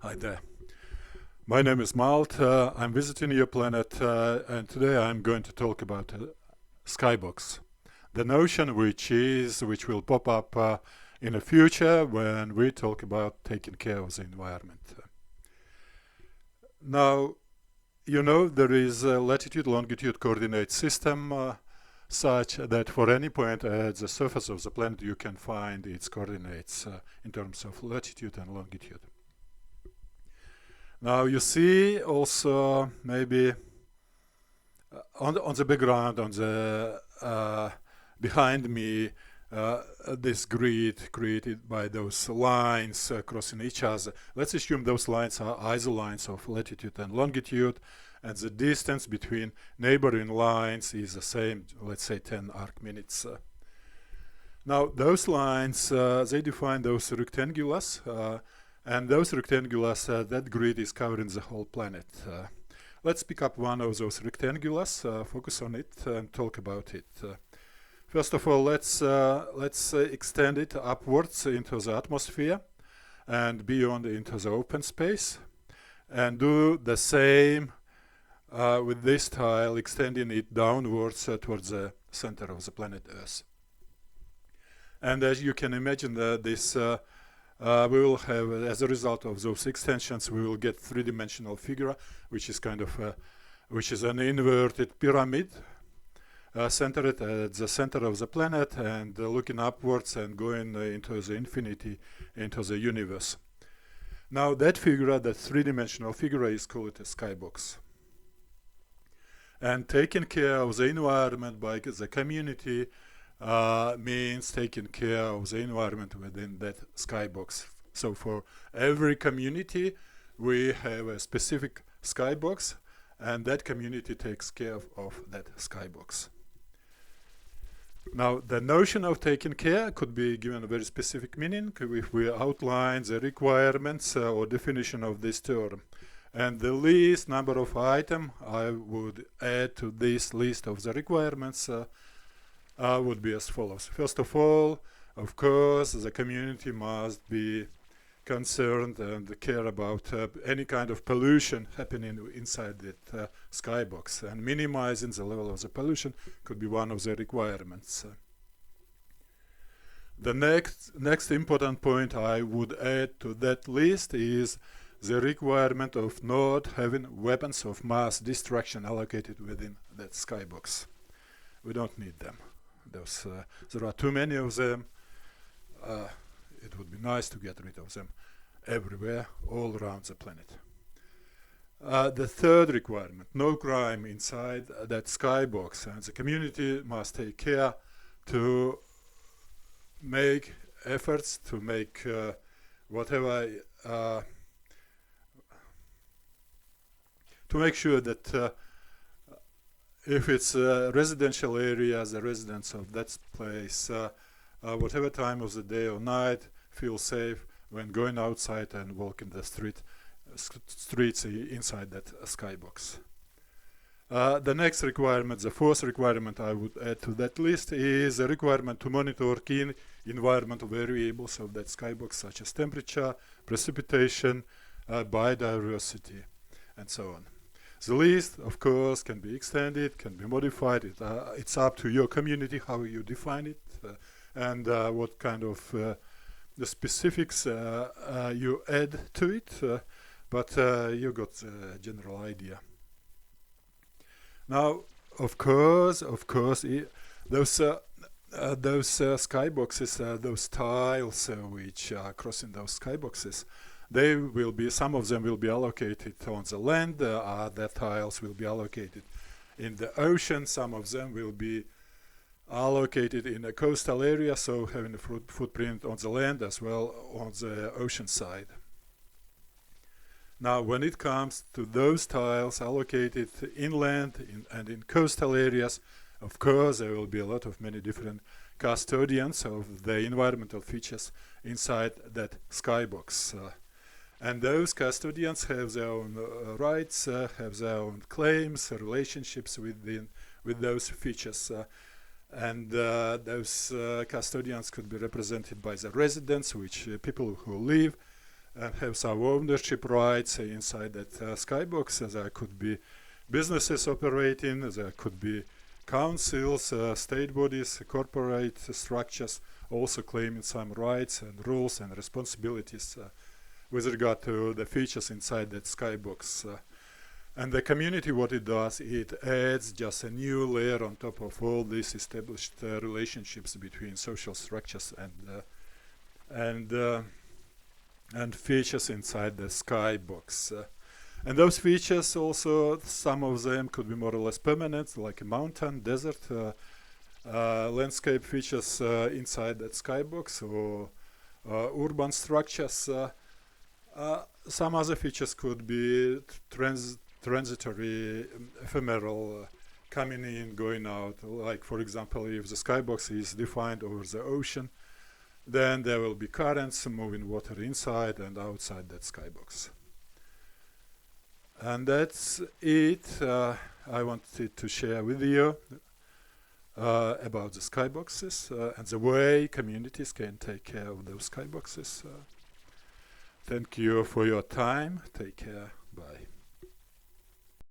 Hi there. My name is Malt. I'm visiting your planet, and today I'm going to talk about skybox, the notion which will pop up in the future when we talk about taking care of the environment. Now, you know there is a latitude-longitude coordinate system such that for any point at the surface of the planet you can find its coordinates in terms of latitude and longitude. Now you see also maybe on the background, on the behind me, this grid created by those lines crossing each other. Let's assume those lines are isolines of latitude and longitude, and the distance between neighboring lines is the same, let's say 10 arc minutes. Now those lines, they define those rectangulars, and those rectangulars, that grid is covering the whole planet. Let's pick up one of those rectangulars, focus on it, and talk about it. First of all, let's extend it upwards into the atmosphere and beyond into the open space, and do the same with this tile, extending it downwards towards the center of the planet Earth. And as you can imagine, this we will have, as a result of those extensions, we will get three-dimensional figure, which is kind of which is an inverted pyramid centered at the center of the planet and looking upwards and going into the infinity, into the universe. Now that figure, that three-dimensional figure, is called a skybox. And taking care of the environment by the community means taking care of the environment within that skybox. So for every community, we have a specific skybox, and that community takes care of that skybox. Now, the notion of taking care could be given a very specific meaning if we outline the requirements or definition of this term. And the least number of items I would add to this list of the requirements would be as follows. First of all, of course, the community must be concerned and care about any kind of pollution happening inside that skybox, and minimizing the level of the pollution could be one of the requirements. The next important point I would add to that list is the requirement of not having weapons of mass destruction allocated within that skybox. We don't need them. There are too many of them. It would be nice to get rid of them everywhere, all around the planet. The third requirement, no crime inside that skybox, and the community must take care to make efforts to make whatever, to make sure that if it's a residential area, the residents of that place, whatever time of the day or night, feel safe when going outside and walking the streets inside that skybox. The next requirement, the fourth requirement I would add to that list, is a requirement to monitor key environmental variables of that skybox, such as temperature, precipitation, biodiversity, and so on. The list, of course, can be extended, can be modified. It's up to your community how you define it and what kind of the specifics you add to it, but you got the general idea. Now, of course, those skyboxes, those tiles which are crossing those skyboxes, they will be, some of them will be allocated on the land, other tiles will be allocated in the ocean, some of them will be allocated in a coastal area, so having a footprint on the land as well on the ocean side. Now, when it comes to those tiles allocated inland and in coastal areas, of course, there will be a lot of many different custodians of the environmental features inside that skybox. And those custodians have their own rights, have their own claims, relationships with those features. And those custodians could be represented by the residents, which people who live and have some ownership rights inside that skybox. There could be businesses operating, there could be councils, state bodies, corporate structures also claiming some rights and rules and responsibilities with regard to the features inside that skybox. And the community, what it does, it adds just a new layer on top of all these established relationships between social structures and features inside the skybox. And those features also, some of them could be more or less permanent, like a mountain, desert, landscape features inside that skybox, or urban structures. Some other features could be transitory, ephemeral, coming in, going out. Like, for example, if the skybox is defined over the ocean, then there will be currents moving water inside and outside that skybox. And that's it. I wanted to share with you about the skyboxes and the way communities can take care of those skyboxes. Thank you for your time. Take care. Bye.